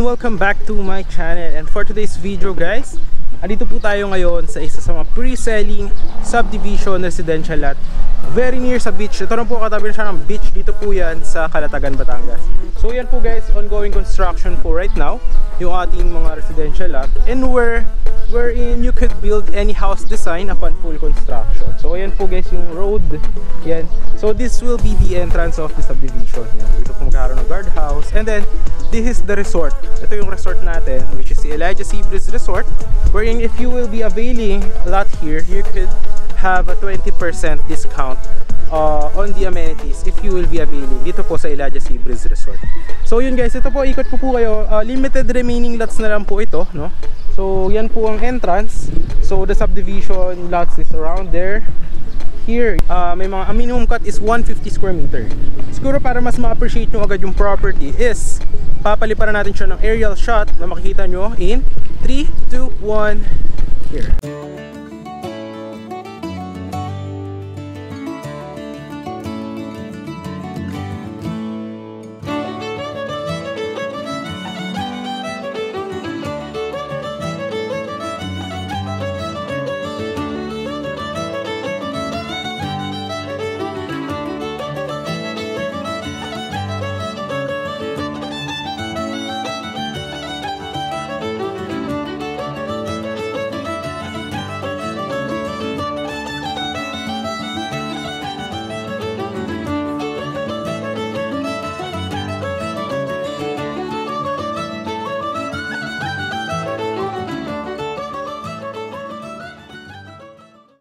welcome back to my channel. And for today's video guys, andito po tayo ngayon sa isa sa mga pre-selling subdivision residential lot very near sa beach. Ito na po, katabi na siya ng beach. Dito po yan sa Calatagan, Batangas. So yan po guys, ongoing construction po right now yung ating mga residential lot, and wherein you could build any house design upon full construction. So ayan po guys yung road. Yan. So this will be the entrance of the subdivision. Yan. Dito po magkakaroon ng guardhouse. And then this is the resort. Ito yung resort natin, which is the Elijah Seabreeze Resort, wherein if you will be availing a lot here, you could have a 20% discount on the amenities if you will be availing dito po sa Elijah Seabreeze Resort. So yun guys, ito po, ikot po kayo. Limited remaining lots na lang po ito, no? So yan po ang entrance. So the subdivision lots is around there. Here, may mga minimum cut is 150 square meter. Siguro para mas ma-appreciate nyo agad yung property is papaliparan natin siya ng aerial shot na makikita nyo in 3, 2, 1 here.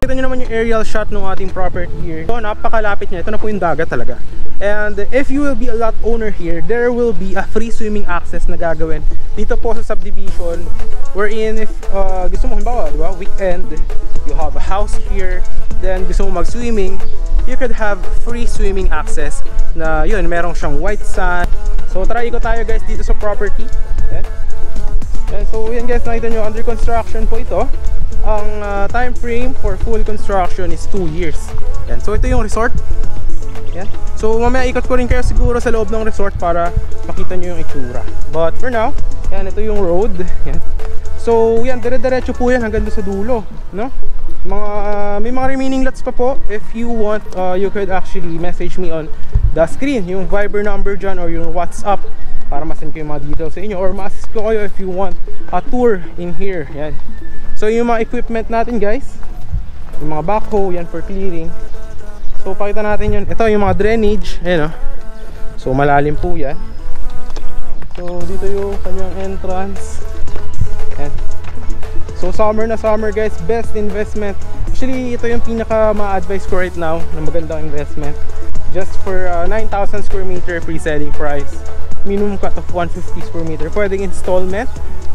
Kita nyo naman yung aerial shot ng ating property here. So napakalapit niya. Ito na po yung dagat talaga. And if you will be a lot owner here, there will be a free swimming access na gagawin dito po sa subdivision, wherein if gusto mo, halimbawa, di ba, weekend, you have a house here, then gusto mo mag-swimming, you could have free swimming access na yun, merong siyang white sand. So try ikot tayo guys dito sa property. And so yan guys, nakita nyo, under construction po ito. Ang time frame for full construction is 2 years. Yan. So ito yung resort. Yan. So mamaya ikot ko rin kayo siguro sa loob ng resort para makita nyo yung itsura. But for now, yan, ito yung road. Yan. So yan, dire-diretso po yan hanggang doon sa dulo, no? May mga remaining lots pa po. If you want, you could actually message me on the screen, yung Viber number dyan or yung WhatsApp, para masend ko yung mga details sa inyo, or ma-assist ko kayo if you want a tour in here. Yan. So yung mga equipment natin guys, yung mga backhoe, yan for clearing. So pakita natin yun. Ito yung mga drainage, ayan o. So malalim po yan. So dito yung kanyang entrance. Ayan. So summer na summer guys, best investment. Actually ito yung pinaka ma-advise ko right now na magandang investment. Just for 9,000 square meter pre-selling price, minimum cut of 150 square meter, pwedeng installment.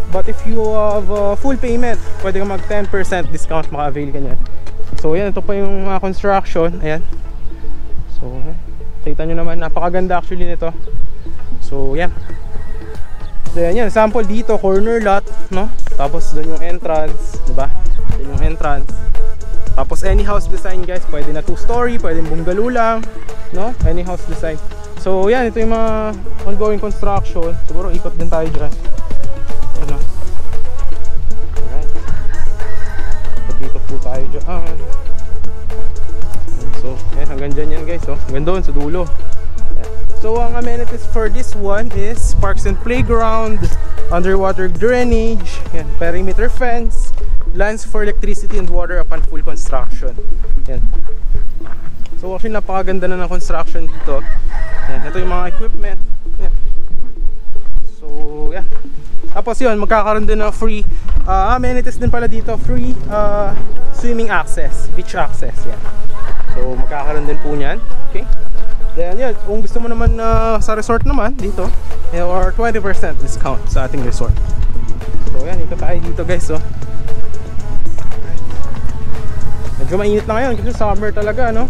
But if you have full payment, pwede ka mag 10% discount, maka-avail ka nyan. So yan, ito pa yung construction. Ayan. So kita nyo naman, napakaganda actually nito. So yan. So yan, sample dito, corner lot, no? Tapos doon yung entrance, diba? Doon yung entrance. Tapos any house design guys, pwede na 2-story, pwede bungalow lang, no? Any house design. So yan, ito yung mga ongoing construction. Siguro ikot din tayo dyan. Ano? Alright. Dito po tayo dyan. So, yan, hanggang dyan yan guys. Oh. Hanggang doon sa dulo. Yan. So, ang amenities for this one is parks and playground, underwater drainage, yan, perimeter fence, lines for electricity and water upon full construction. Yan. So, actually napakaganda na ng construction dito. Yan. Ito yung mga equipment. Yan. So, yan. Tapos yun, magkakaroon din ng free amenities din pala dito, free swimming access, beach access, yan. So magkakaroon din po niyan. Okay. Then yun, kung gusto mo naman sa resort naman dito, or 20% discount sa ating resort. So yan, ito tayo dito guys, oh. Medyo mainit na ngayon kasi summer talaga, no?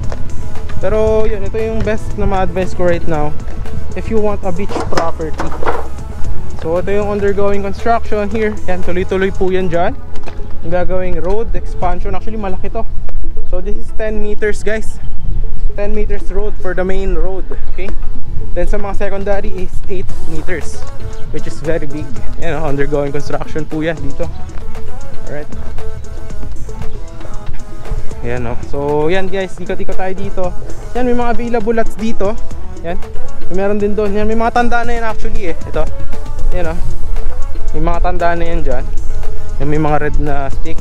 Pero yun, ito yung best na ma-advise ko right now if you want a beach property. So ito yung undergoing construction here. Yan, tuloy-tuloy po yan dyan. Yung gagawing road expansion. Actually malaki to. So this is 10 meters guys. 10 meters road for the main road. Okay. Then sa mga secondary is 8 meters, which is very big. Yan, undergoing construction po yan dito. Alright. Ayan, so yan guys, ikot-ikot tayo dito. Yan, may mga available lots dito. Yan, meron din doon. Yan, may mga tanda na yan actually eh. Ito, yan may mga tanda na yan dyan. Yan, may mga red na stick.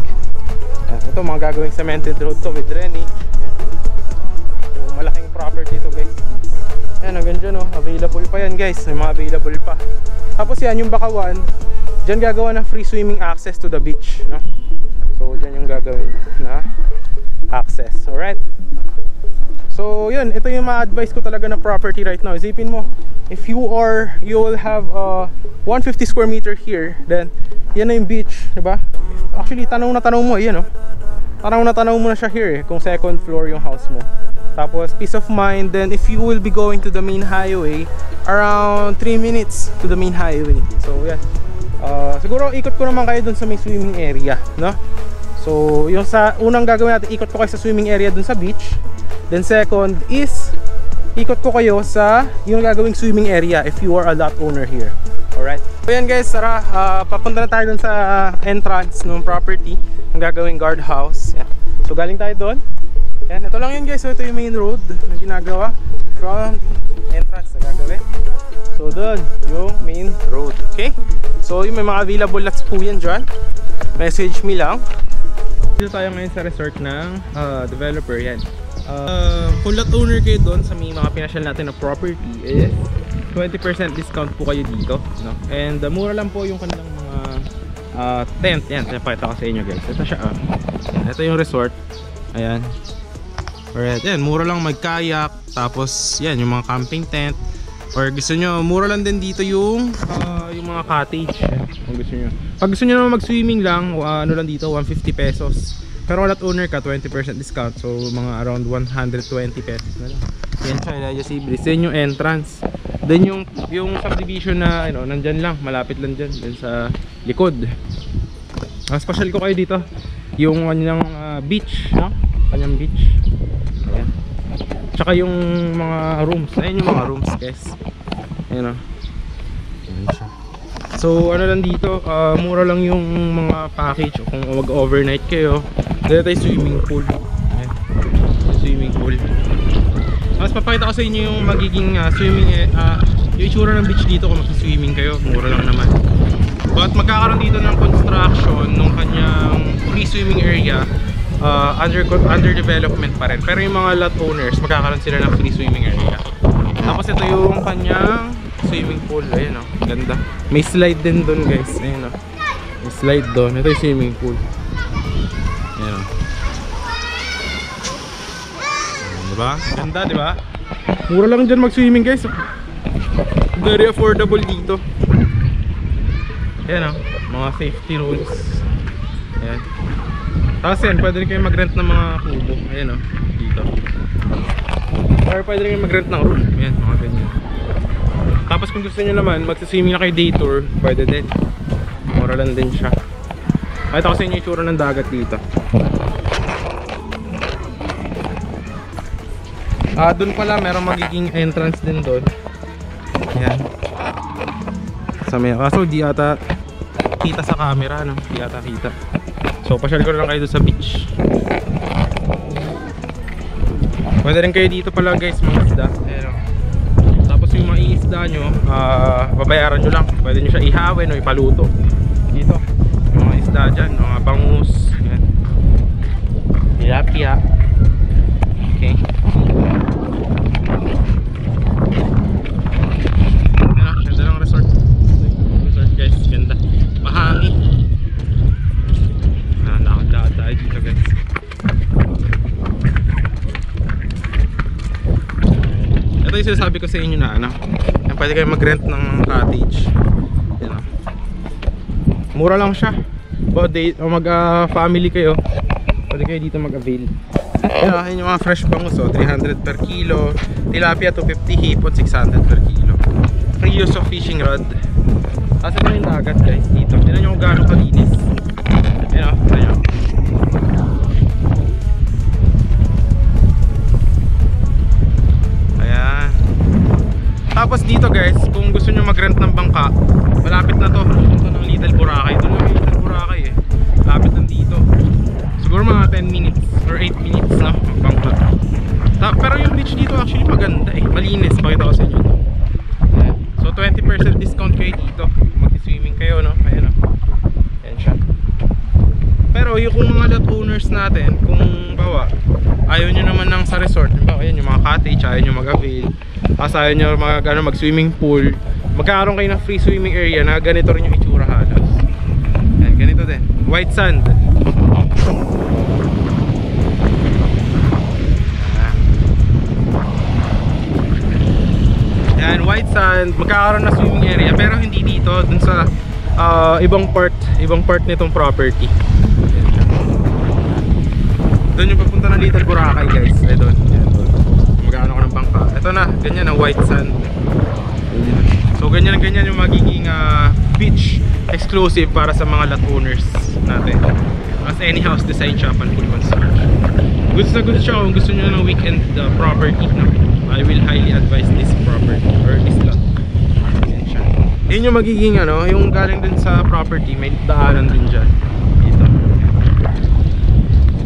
Yan, ito mga gagawing cemented road to with drainage. So, malaking property to guys. Yan, hanggang dyan available pa yan guys. May mga available pa. Tapos yan, yung bakawan, dyan gagawa ng free swimming access to the beach, no? So dyan yung gagawin na access. Alright. So yun, ito yung ma-advise ko talaga na property right now. Isipin mo, if you will have 150 square meter here, then yan na yung beach, diba? Actually, tanong mo, yan tanong mo na siya here kung second floor yung house mo. Tapos peace of mind. Then if you will be going to the main highway, around 3 minutes to the main highway. So yan, siguro ikot ko naman kayo dun sa may swimming area, no? So yung sa unang gagawin natin, ikot ko kayo sa swimming area dun sa beach. Then second is ikot ko kayo sa yung gagawing swimming area if you are a lot owner here. Alright, so yan guys, tara, papunta na tayo dun sa entrance ng property, yung gagawing guardhouse. Yan. So galing tayo dun. Yan, ito lang yun guys. So ito yung main road na ginagawa from the entrance na gagawin. So doon yung main road. Okay, so yung may mga available lots po yan dyan. Message me lang. Dito tayo ngayon sa resort ng developer. Yan, kung lot owner kayo doon sa may mga pinasyal natin na property, 20% discount po kayo dito, no? And mura lang po yung kanilang mga tent. Yan, pinapakita ko sa inyo guys. Ito siya, yan, ito yung resort. Ayan. Alright, yan, mura lang mag-kayak. Tapos yan, yung mga camping tent. Or gusto nyo, mura lang din dito yung mga cottage. Yan, kung gusto nyo. Pag gusto nyo naman mag-swimming lang, ano lang dito, 150 pesos. Pero lot owner ka, 20% discount. So mga around 120 pesos na lang. Yan siya, Elijah Seabreeze. Then yung entrance. Then yung subdivision na nandyan lang, malapit lang dyan, dyan sa likod. Special ko kayo dito yung kanyang beach, no? Kanyang beach. Ayan. Tsaka yung mga rooms. Ayan yung mga rooms guys. Ayan o. Ayan siya. So ano lang dito, mura lang yung mga package kung mag-overnight kayo. Dito tayo swimming pool. Ayan. Swimming pool. Tapos papakita ko sa inyo yung magiging swimming, yung itsura ng beach dito kung mag-swimming kayo. Mura lang naman. But magkakaroon dito ng construction nung kanyang free swimming area, under development pa rin. Pero yung mga lot owners, magkakaroon sila ng free swimming area. Tapos ito yung kanyang swimming pool. Ayan ganda. May slide din doon guys. Ayan may slide doon. Ito yung swimming pool. Ayan diba? Ganda diba? Mura lang dyan mag-swimming guys. Very affordable dito. Ayan mga safety rules. Ayan. Tapos yan, pwede rin kayo mag-rent ng mga kubo. Ayan dito. Or pwede rin kayo mag-rent ng room. Ayan, mga ganyan. Tapos kung gusto nyo naman, magsiswimming na kayo day tour, pwede din. Mura lang din siya. Pakita ko sa inyo yung itsura ng dagat dito. Doon pala, merong magiging entrance din doon. Ayan. Sa may kaso di ata kita sa camera, no? Di ata kita. So pasyal ko lang kayo doon sa beach. Pwede rin kayo dito pala guys, mga isda. Ayan, tapos yung mga iisda nyo, babayaran nyo lang. Pwede nyo siya ihawin o ipaluto. Dito, yung mga isda dyan, mga bangus. Ayan. Tilapia. Okay. Ito yung sinasabi ko sa inyo na pwede kayo mag-rent ng cottage. Yan, mura lang siya. O mag-family kayo, pwede kayo dito mag-avail. Yan yung mga fresh bangus, 300 per kilo. Tilapia 250, hipon 600 per kilo. Free use of fishing rod. Kasi ito yung dagat guys dito. Tignan nyo kung gaano kalinis. Yan tignan nyo. Tapos dito guys, kung gusto nyo mag-rent ng bangka, malapit na to. Ito ng Little Boracay. Ito lang yung Little Boracay eh. Malapit lang dito. Siguro mga 10 minutes or 8 minutes na magbangka. Pero yung beach dito actually maganda eh. Malinis. Pakita ko sa inyo to. So 20% discount kayo dito. Mag-swimming kayo, no? Ayan o. Ayan siya. Pero yung kung mga lot owners natin, kung bawa ayaw nyo naman ng sa resort, ayan yung mga cottage, ayaw nyo mag-avail, ayaw nyo mag-swimming pool, magkakaroon kayo ng free swimming area na ganito rin yung itsura halos. Ayan, ganito din, white sand. Ayan, white sand, magkakaroon na swimming area pero hindi dito, dun sa ibang part nitong property. Doon yung papunta ng Little Boracay guys. Ay doon. Mag-ano ko ng bangka. Ito na, ganyan ang white sand. So ganyan yung magiging beach exclusive para sa mga lot owners natin. As any house design shop and full construction. Goods na goods siya kung gusto nyo ng weekend property, no? I will highly advise this property or this lot. Yun yung magiging yung galing dun sa property, may daanan din dyan dito.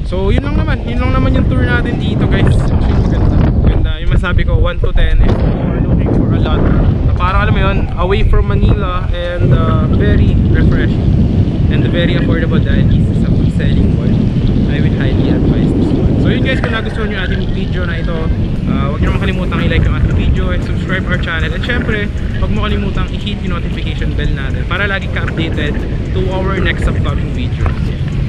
So yun lang naman yung tour natin dito guys. Actually maganda yung masabi ko 1 to 10 if you're looking for a lot na parang alam mo yun, away from Manila and very refreshing and very affordable dahil this is a selling one. I would highly advise this one. So yun guys, kung nagustuhan nyo ating video na ito, huwag nyo naman kalimutang i-like yung ating video and subscribe our channel, and syempre huwag mo kalimutang i-hit yung notification bell natin para lagi ka updated to our next upcoming videos.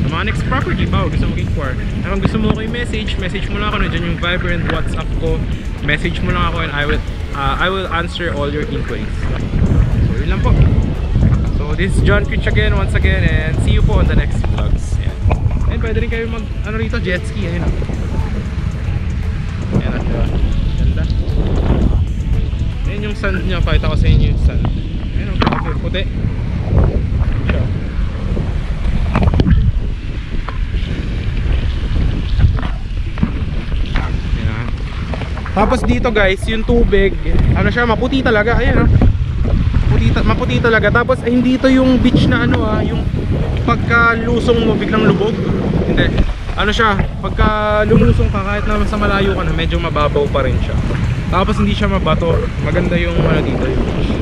Sa mga next property ba, gusto mo inquire, kung gusto mo ko yung message mo lang ako, nandiyan yung Viber and WhatsApp ko, message mo lang ako and I will answer all your inquiries. So yun lang po. So this is John Critch again, once again, and see you po on the next vlogs. Yan. And pwede rin kayo mag rito, jet ski, ayun o. Ayan o, ganda. Ayan yung sand niya, pakita ko sa inyo yung sand. Ayan o, grabe, puti. Siya. Ayan. Tapos dito guys, yung tubig, siya, maputi talaga, ayan o. Maputi talaga. Tapos hindi ito yung beach na yung pagka lusong mo biglang lubog. Hindi. Siya, pagka lumusong ka kahit na sa malayo ka na, medyo mababaw pa rin siya. Tapos hindi siya mabato. Maganda yung dito yung beach.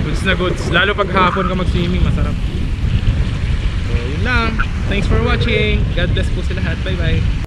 Goods na goods. Lalo pag hapon ka mag-swimming, masarap. So yun lang. Thanks for watching. God bless po sa lahat. Bye bye.